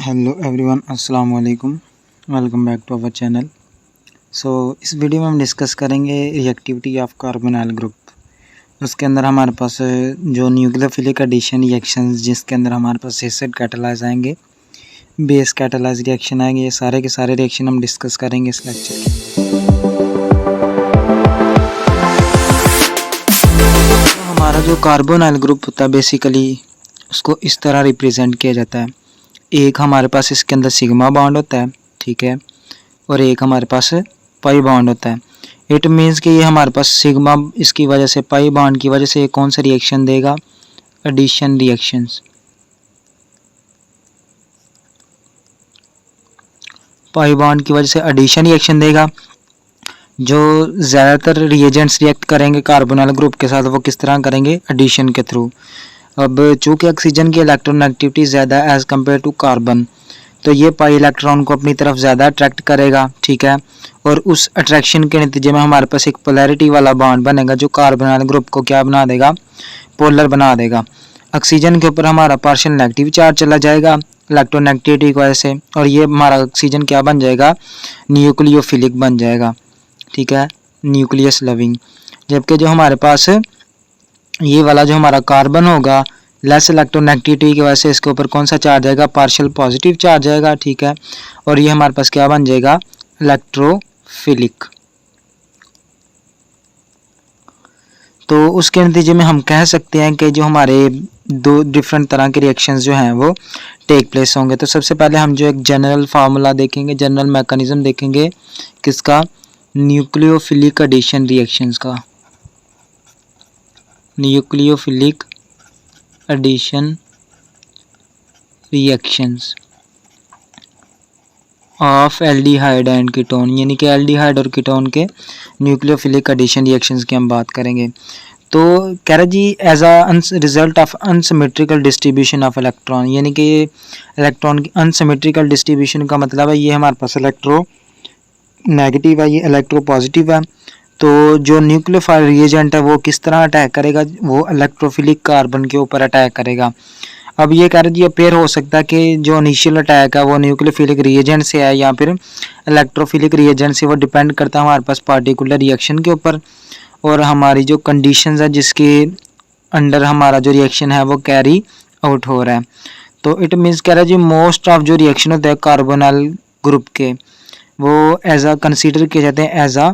Hello everyone, अस्सलाम वालेकुम। Welcome back to our channel. इस वीडियो में हम डिस्कस करेंगे रिएक्टिविटी ऑफ कार्बोनाइल ग्रुप। उसके अंदर हमारे पास जो न्यूक्लियोफिलिक एडिशन रिएक्शंस, जिसके अंदर हमारे पास एसिड कैटालाइज आएंगे, बेस कैटालाइज रिएक्शन आएंगे, ये सारे के सारे रिएक्शन हम डिस्कस करेंगे इस लेक्चर में। तो हमारा जो कार्बोनाइल ग्रुप होता है बेसिकली उसको इस तरह रिप्रेजेंट किया जाता है। एक हमारे पास इसके अंदर सिग्मा बॉन्ड होता है, ठीक है, और एक हमारे पास पाई बॉन्ड होता है। इट मीन्स कि ये हमारे पास सिग्मा, इसकी वजह से पाई बॉन्ड की वजह से ये कौन सा रिएक्शन देगा? Addition reactions. पाई बॉन्ड की वजह से एडिशन रिएक्शन देगा। जो ज़्यादातर रिएजेंट्स रिएक्ट करेंगे कार्बोनाइल ग्रुप के साथ वो किस तरह करेंगे? एडिशन के थ्रू। अब चूंकि ऑक्सीजन की इलेक्ट्रोनेगेटिविटी ज़्यादा है एज़ कम्पेयर टू कार्बन, तो ये पाई इलेक्ट्रॉन को अपनी तरफ ज़्यादा अट्रैक्ट करेगा, ठीक है, और उस अट्रैक्शन के नतीजे में हमारे पास एक पोलैरिटी वाला बॉन्ड बनेगा जो कार्बोनाइल ग्रुप को क्या बना देगा? पोलर बना देगा। ऑक्सीजन के ऊपर हमारा पार्शियल नेगेटिव चार्ज चला जाएगा इलेक्ट्रोनेगेटिविटी की वजह से, और ये हमारा ऑक्सीजन क्या बन जाएगा? न्यूक्लियोफिलिक बन जाएगा, ठीक है, न्यूक्लियस लविंग। जबकि जो हमारे पास ये वाला जो हमारा कार्बन होगा, लेस इलेक्ट्रोनेगेटिविटी की वजह से इसके ऊपर कौन सा चार्ज आएगा? पार्शियल पॉजिटिव चार्ज आएगा, ठीक है, और ये हमारे पास क्या बन जाएगा? इलेक्ट्रोफिलिक। तो उसके नतीजे में हम कह सकते हैं कि जो हमारे दो डिफरेंट तरह के रिएक्शंस जो हैं वो टेक प्लेस होंगे। तो सबसे पहले हम जो एक जनरल फार्मूला देखेंगे, जनरल मैकेनिज्म देखेंगे किसका? न्यूक्लियोफिलिक एडिशन रिएक्शंस का। Nucleophilic addition reactions of aldehyde and ketone, यानी कि एल्डिहाइड और कीटोन के न्यूक्लियोफिलिक एडिशन रिएक्शंस की हम बात करेंगे। तो कह रहा जी as a result of unsymmetrical distribution of electron, यानी कि इलेक्ट्रॉन की अनसिमेट्रिकल डिस्ट्रीब्यूशन का मतलब है ये हमारे पास इलेक्ट्रो नेगेटिव है, ये इलेक्ट्रो पॉजिटिव है। तो जो न्यूक्लियोफाइल रिएजेंट है वो किस तरह अटैक करेगा? वो इलेक्ट्रोफिलिक कार्बन के ऊपर अटैक करेगा। अब ये कह रहे जी अपेयर हो सकता है कि जो इनिशियल अटैक है वो न्यूक्लियोफिलिक रिएजेंट से है या फिर इलेक्ट्रोफिलिक रिएजेंट से, वो डिपेंड करता है हमारे पास पार्टिकुलर रिएक्शन के ऊपर और हमारी जो कंडीशंस है जिसके अंडर हमारा जो रिएक्शन है वो कैरी आउट हो रहा है। तो इट मीन्स कह रहा है जी मोस्ट ऑफ जो रिएक्शन होते हैं कार्बोनाइल ग्रुप के वो एज आ कंसिडर किए जाते हैं एज आ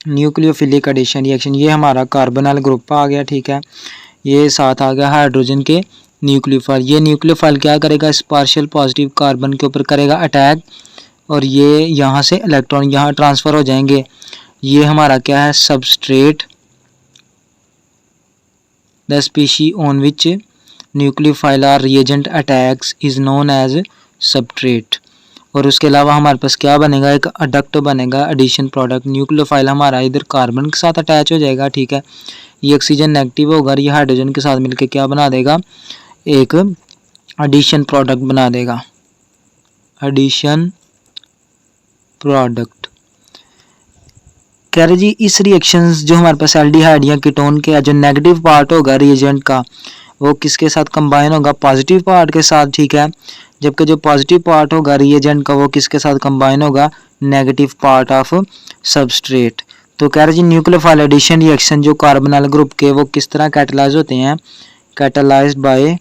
न्यूक्लियोफिलिक एडिशन रिएक्शन। ये हमारा कार्बोनाइल ग्रुप आ गया, ठीक है, ये साथ आ गया हाइड्रोजन के न्यूक्लियोफाइल। ये न्यूक्लियोफाइल क्या करेगा? इस पार्शियल पॉजिटिव कार्बन के ऊपर करेगा अटैक, और ये यहाँ से इलेक्ट्रॉन यहाँ ट्रांसफ़र हो जाएंगे। ये हमारा क्या है? Substrate. The species on which nucleophile or reagent attacks is known as substrate. और उसके अलावा हमारे पास क्या बनेगा? एक अडक्ट बनेगा, एडिशन प्रोडक्ट। न्यूक्लियोफाइल हमारा इधर कार्बन के साथ अटैच हो जाएगा, ठीक है, ये ऑक्सीजन नेगेटिव होगा, ये हाइड्रोजन के साथ मिलकर क्या बना देगा? एक एडिशन प्रोडक्ट बना देगा, एडिशन प्रोडक्ट। कह रहे जी इस रिएक्शंस जो हमारे पास एल्डिहाइड या कीटोन के जो नेगेटिव पार्ट होगा रिएजेंट का वो किसके साथ कंबाइन होगा? पॉजिटिव पार्ट के साथ, ठीक है, जबकि जो पॉजिटिव पार्ट होगा रिएजेंट का वो किसके साथ कंबाइन होगा? Negative part of substrate. तो कह रहे जी न्यूक्लियोफाइल एडिशन रिएक्शन जो कार्बोनाइल ग्रुप के वो किस तरह कैटालाइज होते हैं? कैटालाइज्ड बाय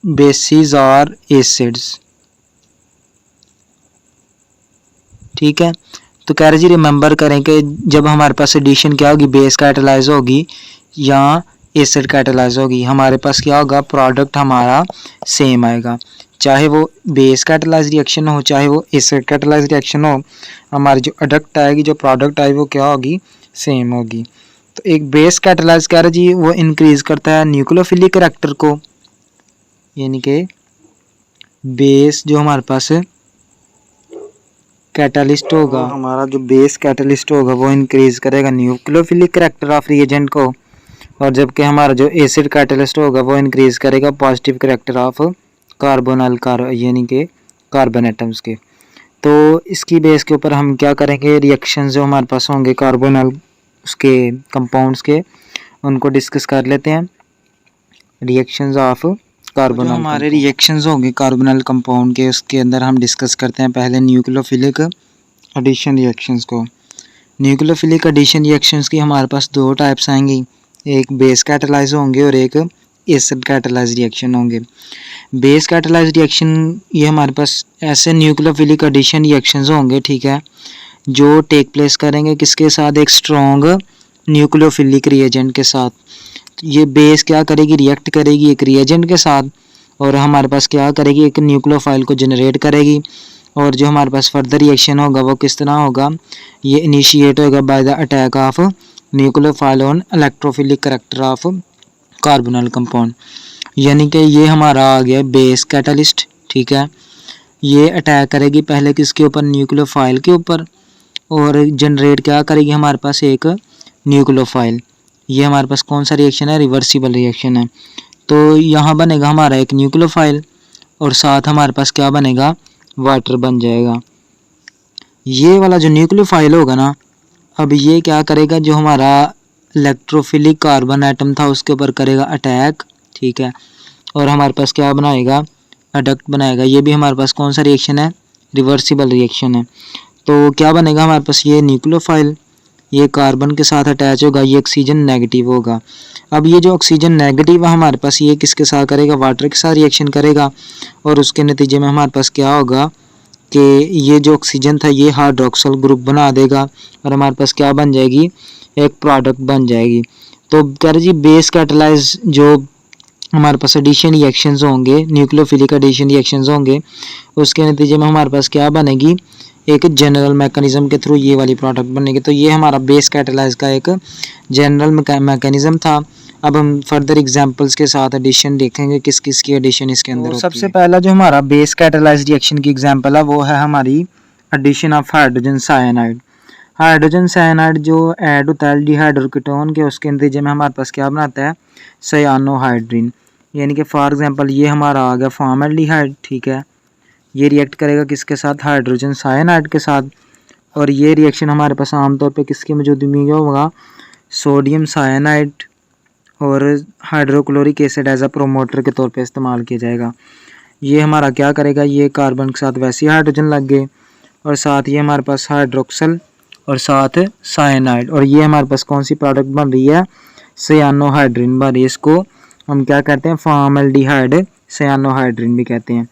बेसिस और एसिड्स, ठीक है। तो कह रहे जी रिमेंबर करें कि जब हमारे पास एडिशन क्या होगी? बेस कैटालाइज होगी या एसिड कैटालाइज होगी, हमारे पास क्या होगा? प्रोडक्ट हमारा सेम आएगा, चाहे वो बेस कैटालाइज रिएक्शन हो चाहे वो एसिड कैटालाइज रिएक्शन हो, हमारी जो अडक्ट आएगी, जो प्रोडक्ट आएगी वो क्या होगी? सेम होगी। तो एक बेस कैटालाइज कह रहे जी वो इंक्रीज करता है न्यूक्लियोफिलिक करैक्टर को, यानी कि बेस जो हमारे पास कैटालिस्ट होगा, हमारा जो बेस कैटालिस्ट होगा वो इंक्रीज करेगा न्यूक्लियोफिलिक करैक्टर ऑफ रिएजेंट को, और जबकि हमारा जो एसिड कैटालिस्ट होगा वो इंक्रीज करेगा पॉजिटिव करैक्टर ऑफ कार्बोनाइल यानी कि कार्बन एटम्स के। तो इसकी बेस के ऊपर हम क्या करेंगे? रिएक्शंस जो हमारे पास होंगे कार्बोनाइल उसके कंपाउंड्स के उनको डिस्कस कर लेते हैं। रिएक्शंस ऑफ कार्बोनल हमारे रिएक्शंस होंगे कार्बोनल कंपाउंड के, उसके अंदर हम डिस्कस करते हैं पहले न्यूक्लियोफिलिक एडिशन रिएक्शंस को। न्यूक्लियोफिलिक एडिशन रिएक्शंस की हमारे पास दो टाइप्स आएंगी, एक बेस कैटालाइज होंगे और एक एसिड कैटालाइज रिएक्शन होंगे। बेस कैटालाइज रिएक्शन ये हमारे पास ऐसे न्यूक्लियोफिलिक एडिशन रिएक्शंस होंगे, ठीक है, जो टेक प्लेस करेंगे किसके साथ, एक स्ट्रॉन्ग न्यूक्लियोफिलिक रिएजेंट के साथ। ये बेस क्या करेगी, रिएक्ट करेगी एक रिएजेंट के साथ और हमारे पास क्या करेगी, एक न्यूक्लियोफाइल को जनरेट करेगी। और जो हमारे पास फर्दर रिएक्शन होगा वो किस तरह होगा, ये इनिशिएट होगा by the attack of nucleophile on electrophilic character of कार्बोनल compound. यानी कि ये हमारा आ गया बेस कैटलिस्ट, ठीक है। ये अटैक करेगी पहले किसके ऊपर, न्यूक्लियोफाइल के ऊपर, और जनरेट क्या करेगी हमारे पास एक न्यूक्लियोफाइल। ये हमारे पास कौन सा रिएक्शन है, रिवर्सिबल रिएक्शन है। तो यहाँ बनेगा हमारा एक न्यूक्लियोफाइल और साथ हमारे पास क्या बनेगा, वाटर बन जाएगा। ये वाला जो न्यूक्लियोफाइल होगा ना, अब ये क्या करेगा, जो हमारा इलेक्ट्रोफिलिक कार्बन एटम था उसके ऊपर करेगा अटैक, ठीक है, और हमारे पास क्या बनाएगा, अडक्ट बनाएगा। ये भी हमारे पास कौन सा रिएक्शन है, रिवर्सिबल रिएक्शन है। तो क्या बनेगा हमारे पास, ये न्यूक्लियोफाइल ये कार्बन के साथ अटैच होगा, ये ऑक्सीजन नेगेटिव होगा। अब ये जो ऑक्सीजन नेगेटिव है हमारे पास, ये किसके साथ करेगा, वाटर के साथ रिएक्शन करेगा और उसके नतीजे में हमारे पास क्या होगा कि ये जो ऑक्सीजन था ये हाइड्रोक्सिल ग्रुप बना देगा और हमारे पास क्या बन जाएगी, एक प्रोडक्ट बन जाएगी। तो कह रहे जी बेस कैटालाइज जो हमारे पास एडिशन रिएक्शंस होंगे, न्यूक्लियोफिलिक एडिशन रिएक्शंस होंगे, उसके नतीजे में हमारे पास क्या बनेगी, एक जनरल मैकेनिज्म के थ्रू ये वाली प्रोडक्ट बनेगी। तो ये हमारा बेस कैटालाइज का एक जनरल मैकेनिज्म था। अब हम फर्दर एग्जांपल्स के साथ एडिशन देखेंगे किस किस की एडिशन इसके अंदर होती है। सबसे पहला जो हमारा बेस कैटालाइज रिएक्शन की एग्जांपल है वो है हमारी addition of hydrogen cyanide. Hydrogen cyanide जो ऐड होता है एल्डिहाइड और कीटोन के, उसके नतीजे में हमारे पास क्या बनाता है, साइयानोहाइड्रिन। यानी कि फॉर एग्जांपल ये हमारा आ गया फॉर्मल्डिहाइड, ठीक है, ये रिएक्ट करेगा किसके साथ, हाइड्रोजन साइनाइड के साथ। और ये रिएक्शन हमारे पास आमतौर पे किसकी मौजूदगी में होगा, सोडियम साइनाइड और hydrochloric acid as a promoter के तौर पे इस्तेमाल किया जाएगा। ये हमारा क्या करेगा, ये कार्बन के साथ वैसे ही हाइड्रोजन लग गए और साथ ये हमारे पास हाइड्रोक्सल और साथ साइनाइड, और ये हमारे पास कौन सी प्रोडक्ट बन रही है, साइयानोहाइड्रिन बन रही है। इसको हम क्या कहते हैं, फॉर्मल्डिहाइड साइयानोहाइड्रिन भी कहते हैं।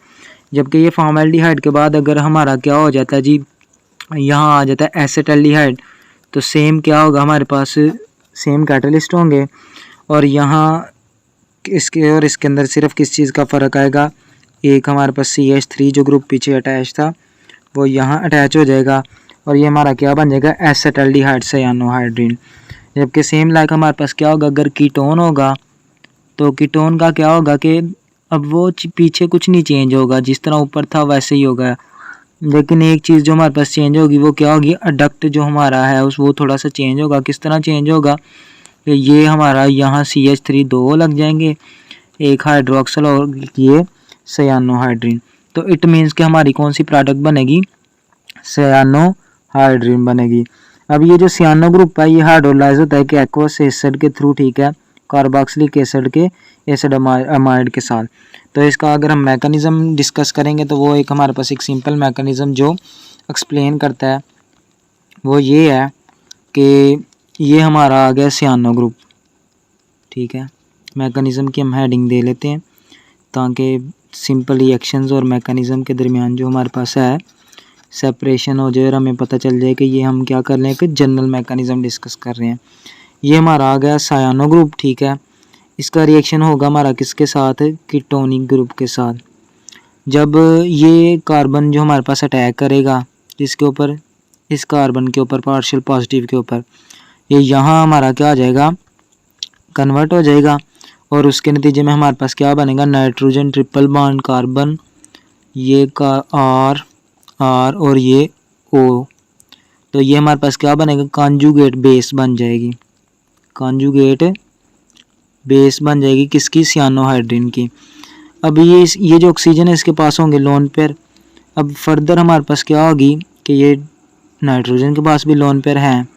जबकि ये फॉर्मल्डिहाइड के बाद अगर हमारा क्या हो जाता है जी, यहाँ आ जाता है एसिटल्डिहाइड, तो सेम क्या होगा हमारे पास, सेम कैटलिस्ट होंगे और यहाँ इसके और इसके अंदर सिर्फ किस चीज़ का फ़र्क आएगा, एक हमारे पास CH3 जो ग्रुप पीछे अटैच था वो यहाँ अटैच हो जाएगा और ये हमारा क्या बन जाएगा, एसिटल्डिहाइड साइयानोहाइड्रिन। जबकि सेम लाइक हमारे पास क्या होगा, अगर कीटोन होगा तो कीटोन का क्या होगा कि अब वो पीछे कुछ नहीं चेंज होगा, जिस तरह ऊपर था वैसे ही होगा। लेकिन एक चीज़ जो हमारे पास चेंज होगी वो क्या होगी, अडक्ट जो हमारा है उस वो थोड़ा सा चेंज होगा। किस तरह चेंज होगा कि ये हमारा यहाँ CH3 दो लग जाएंगे, एक हाइड्रोक्सल और ये साइयानोहाइड्रिन। तो इट मीन्स कि हमारी कौन सी प्रोडक्ट बनेगी, साइयानोहाइड्रिन बनेगी। अब ये जो साइयानो ग्रुप है ये हाइड्रोलाइज होता है कि एक्वस एसिड के थ्रू, ठीक है, कार्बोक्सिलिक एसिड के एसिड अमाइड के साथ। तो इसका अगर हम मैकेनिज़्म डिस्कस करेंगे तो वो एक हमारे पास एक सिंपल मैकेनिज़्म जो एक्सप्लेन करता है वो ये है कि ये हमारा आ गया साइयानो ग्रुप, ठीक है। मैकेनिज़्म की हम हेडिंग दे लेते हैं ताकि सिंपल रिएक्शंस और मैकेनिज़्म के दरमियान जो हमारे पास है सेपरेशन हो जाए और हमें पता चल जाए कि ये हम क्या कर रहे हैं, कि जनरल मैकेनिज़्म डिस्कस कर रहे हैं। ये हमारा आ गया साइयानो ग्रुप, ठीक है। इसका रिएक्शन होगा हमारा किसके साथ, कीटोनिक ग्रुप के साथ। जब ये कार्बन जो हमारे पास अटैक करेगा जिसके ऊपर, इस कार्बन के ऊपर पार्शियल पॉजिटिव के ऊपर, ये यहाँ हमारा क्या आ जाएगा, कन्वर्ट हो जाएगा और उसके नतीजे में हमारे पास क्या बनेगा, नाइट्रोजन ट्रिपल बॉन्ड कार्बन, ये का R और ये O। तो ये हमारे पास क्या बनेगा, कॉन्जुगेट बेस बन जाएगी, कॉन्जुगेट बेस बन जाएगी किसकी, साइयानोहाइड्रिन की। अब ये जो ऑक्सीजन है इसके पास होंगे लोन पेयर। अब फर्दर हमारे पास क्या होगी कि ये नाइट्रोजन के पास भी लोन पेयर हैं,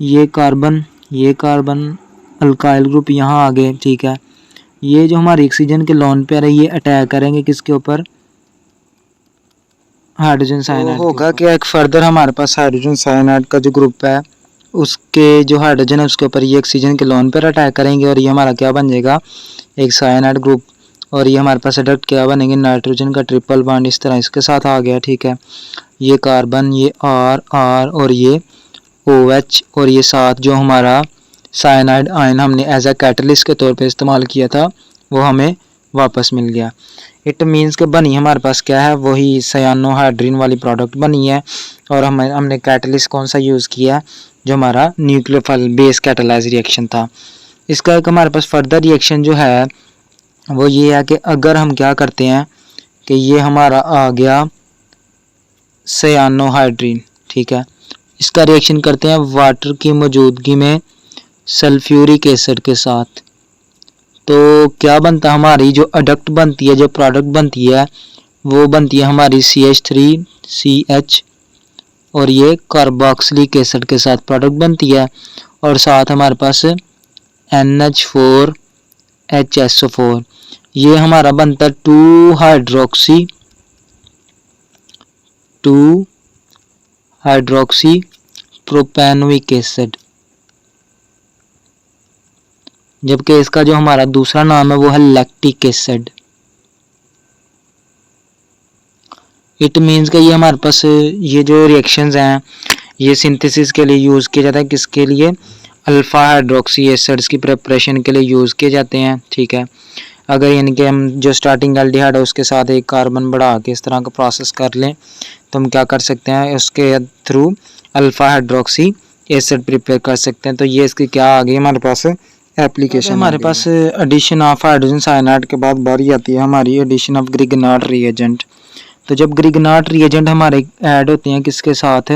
ये कार्बन अल्काइल ग्रुप यहाँ आ गए, ठीक है। ये जो हमारी ऑक्सीजन के लोन पेयर है ये अटैक करेंगे किसके ऊपर, हाइड्रोजन साइनाइड होगा कि एक फर्दर हमारे पास हाइड्रोजन साइनाइड का जो ग्रुप है उसके जो हाइड्रोजन है उसके ऊपर ये ऑक्सीजन के लोन पेयर अटैक करेंगे और ये हमारा क्या बन जाएगा, एक साइनाइड ग्रुप। और ये हमारे पास अडक्ट क्या बनेंगे, नाइट्रोजन का ट्रिपल बॉन्ड इस तरह इसके साथ आ गया, ठीक है। ये कार्बन, ये आर आर और ये OH और ये साथ जो हमारा साइनाइड आयन हमने एज अ कैटलिस्ट के तौर पे इस्तेमाल किया था वो हमें वापस मिल गया। इट मीन्स के बनी हमारे पास क्या है, वही साइनोहाइड्रिन वाली प्रोडक्ट बनी है और हमने कैटलिस्ट कौन सा यूज़ किया, जो हमारा न्यूक्लियोफाइल बेस कैटालाइज रिएक्शन था। इसका एक हमारे पास फर्दर रिएक्शन जो है वो ये है कि अगर हम क्या करते हैं कि ये हमारा आ गया साइनोहाइड्रिन, ठीक है, इसका रिएक्शन करते हैं वाटर की मौजूदगी में सल्फ्यूरिक एसिड के साथ, तो क्या बनता है, हमारी जो अडक्ट बनती है, जो प्रोडक्ट बनती है वो बनती है हमारी CH3CH और ये कार्बोक्सिलिक एसिड के साथ प्रोडक्ट बनती है और साथ हमारे पास NH4HSO4, ये हमारा बनता है 2 हाइड्रोक्सी प्रोपेनोइक एसिड, जबकि इसका जो हमारा दूसरा नाम है वो है लैक्टिक एसिड। इट मीन्स कि ये हमारे पास ये जो रिएक्शंस हैं ये सिंथेसिस के लिए यूज़ किया जाता है, किसके लिए, अल्फ़ा हाइड्रोक्सी एसिड्स की प्रिपरेशन के लिए यूज़ किए जाते हैं, ठीक है। अगर यानी कि हम जो स्टार्टिंग एल्डिहाइड है उसके साथ एक कार्बन बढ़ा के इस तरह का प्रोसेस कर लें तो हम क्या कर सकते हैं, उसके through alpha hydroxy acid prepare कर सकते हैं। तो ये इसकी क्या आ गई हमारे पास एप्लीकेशन। हमारे पास एडिशन ऑफ हाइड्रोजन साइनाइड के बाद बारी आती है हमारी एडिशन ऑफ ग्रिगनाट रिएजेंट। तो जब ग्रिगनाट रिएजेंट हमारे ऐड होते हैं किसके साथ,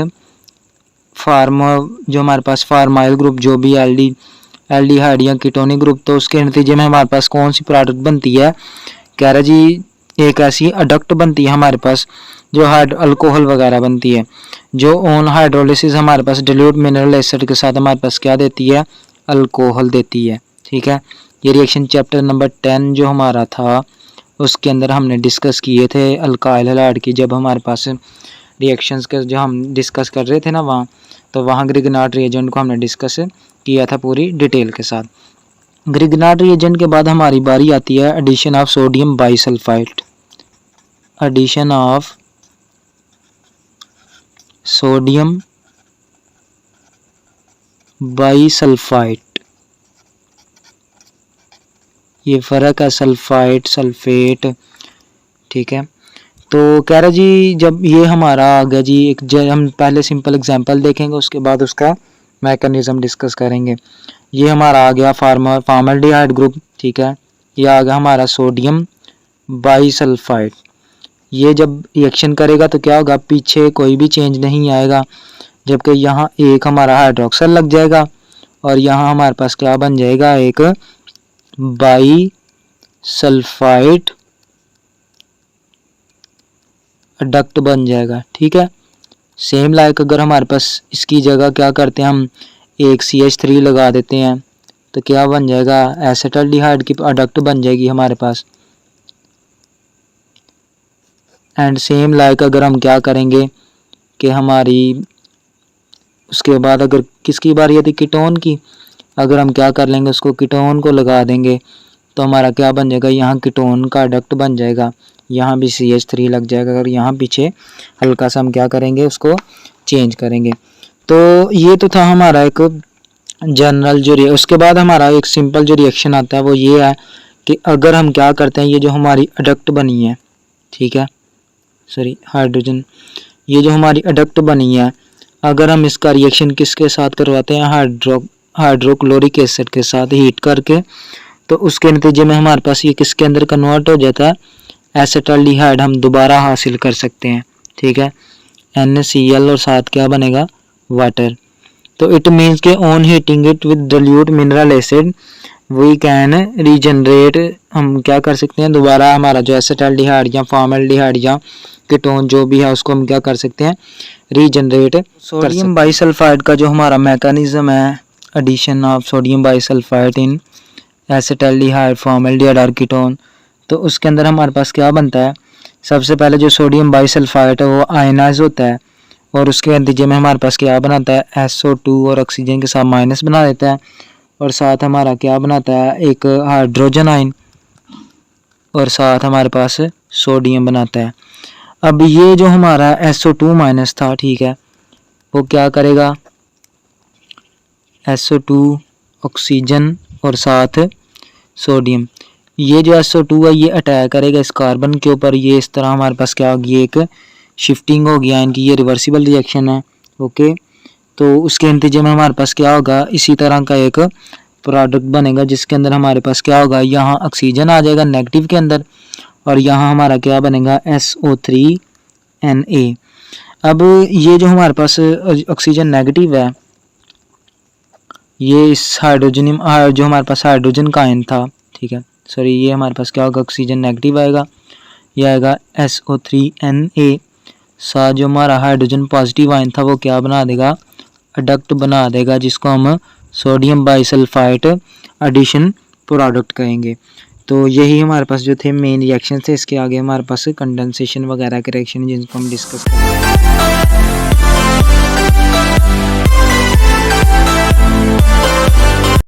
जो हमारे पास फार्माइल ग्रुप, जो भी एल्डिहाइड या कीटोनिक ग्रुप, तो उसके नतीजे में हमारे पास कौन सी प्रोडक्ट बनती है, कह रहा जी एक ऐसी अडक्ट बनती है हमारे पास जो अल्कोहल वगैरह बनती है, जो ऑन हाइड्रोलिसिस हमारे पास डिल्यूट मिनरल एसिड के साथ हमारे पास क्या देती है, अल्कोहल देती है, ठीक है। ये रिएक्शन चैप्टर नंबर 10 जो हमारा था उसके अंदर हमने डिस्कस किए थे अल्काइल हैलाइड की, जब हमारे पास रिएक्शंस के जो हम डिस्कस कर रहे थे ना वहाँ, तो वहाँ ग्रिगनाट रिएजेंट को हमने डिस्कस किया था पूरी डिटेल के साथ। ग्रिगनाट रिएजेंट के बाद हमारी बारी आती है addition of sodium bisulphite, addition of sodium bisulphite, ये फ़र्क है सल्फाइड सल्फेट, ठीक है। तो कह रहा जी जब ये हमारा आ गया जी एक हम पहले सिंपल एग्जांपल देखेंगे उसके बाद उसका मैकेनिज्म डिस्कस करेंगे। ये हमारा आ गया फॉर्मल्डिहाइड ग्रुप, ठीक है। ये आ गया हमारा सोडियम बाइसल्फाइड, ये जब रिएक्शन करेगा तो क्या होगा, पीछे कोई भी चेंज नहीं आएगा, जबकि यहाँ एक हमारा हाइड्रोक्सल लग जाएगा और यहाँ हमारे पास क्या बन जाएगा, एक बाइसल्फाइड अडक्ट बन जाएगा, ठीक है। सेम लाइक अगर हमारे पास इसकी जगह क्या करते हैं हम एक CH3 लगा देते हैं तो क्या बन जाएगा, एसिटाल्डिहाइड की अडक्ट बन जाएगी हमारे पास। एंड सेम लाइक अगर हम क्या करेंगे कि हमारी उसके बाद अगर किसकी बारी आती, कीटोन की, अगर हम क्या कर लेंगे उसको कीटोन को लगा देंगे तो हमारा क्या बन जाएगा, यहाँ कीटोन का अडक्ट बन जाएगा, यहाँ भी CH3 लग जाएगा। अगर यहाँ पीछे हल्का सा हम क्या करेंगे उसको चेंज करेंगे। तो ये तो था हमारा एक जनरल जो उसके बाद हमारा एक सिंपल जो रिएक्शन आता है वो ये है कि अगर हम क्या करते हैं, ये जो हमारी अडक्ट बनी है, ठीक है, सॉरी हाइड्रोजन, ये जो हमारी अडक्ट बनी है, अगर हम इसका रिएक्शन किसके साथ करवाते हैं, हाइड्रोक्लोरिक एसिड के साथ हीट करके, तो उसके नतीजे में हमारे पास ये किसके अंदर कन्वर्ट हो जाता है, एसिटाल्डिहाइड हम दोबारा हासिल कर सकते हैं, ठीक है, NaCl और साथ क्या बनेगा, वाटर। तो इट मीन्स के on heating it with dilute mineral acid we can regenerate, हम क्या कर सकते हैं, दोबारा हमारा जो एसिटाल्डिहाइड या फॉर्मल्डिहाइड या कीटोन जो भी है उसको हम क्या कर सकते हैं, रीजनरेट। सोडियम बाइसल्फाइड का जो हमारा मैकेनिज्म है addition of sodium bisulphite in acetaldehyde, formaldehyde और कीटोन। तो उसके अंदर हमारे पास क्या बनता है, सबसे पहले जो सोडियम बाइसल्फाइड है वो आयनाइज होता है और उसके नतीजे में हमारे पास क्या बनाता है, SO2 और ऑक्सीजन के साथ माइनस बना देता है और साथ हमारा क्या बनाता है, एक हाइड्रोजन आयन और साथ हमारे पास सोडियम बनाता है। अब ये जो हमारा SO2 माइनस था, ठीक है, वो क्या करेगा, SO2 ऑक्सीजन और साथ सोडियम, ये जो SO2 है ये अटैक करेगा इस कार्बन के ऊपर। ये इस तरह हमारे पास क्या होगी, एक शिफ्टिंग हो गया इनकी, ये रिवर्सिबल रिएक्शन है। ओके, तो उसके नतीजे में हमारे पास क्या होगा, इसी तरह का एक प्रोडक्ट बनेगा जिसके अंदर हमारे पास क्या होगा, यहाँ ऑक्सीजन आ जाएगा नेगेटिव के अंदर और यहाँ हमारा क्या बनेगा, SO3Na। अब ये जो हमारे पास ऑक्सीजन नेगेटिव है, ये इस हाइड्रोजन जो हमारे पास हाइड्रोजन का आयन था, ठीक है, सॉरी, ये हमारे पास क्या होगा, ऑक्सीजन नेगेटिव आएगा, ये आएगा SO3Na। साथ जो हमारा हाइड्रोजन पॉजिटिव आयन था वो क्या बना देगा, अडक्ट बना देगा, जिसको हम सोडियम बाइसल्फाइड एडिशन प्रोडक्ट कहेंगे। तो यही हमारे पास जो थे मेन रिएक्शन थे। इसके आगे हमारे पास कंडेंसेशन वगैरह के रिएक्शन जिनको हम डिस्कस करेंगे।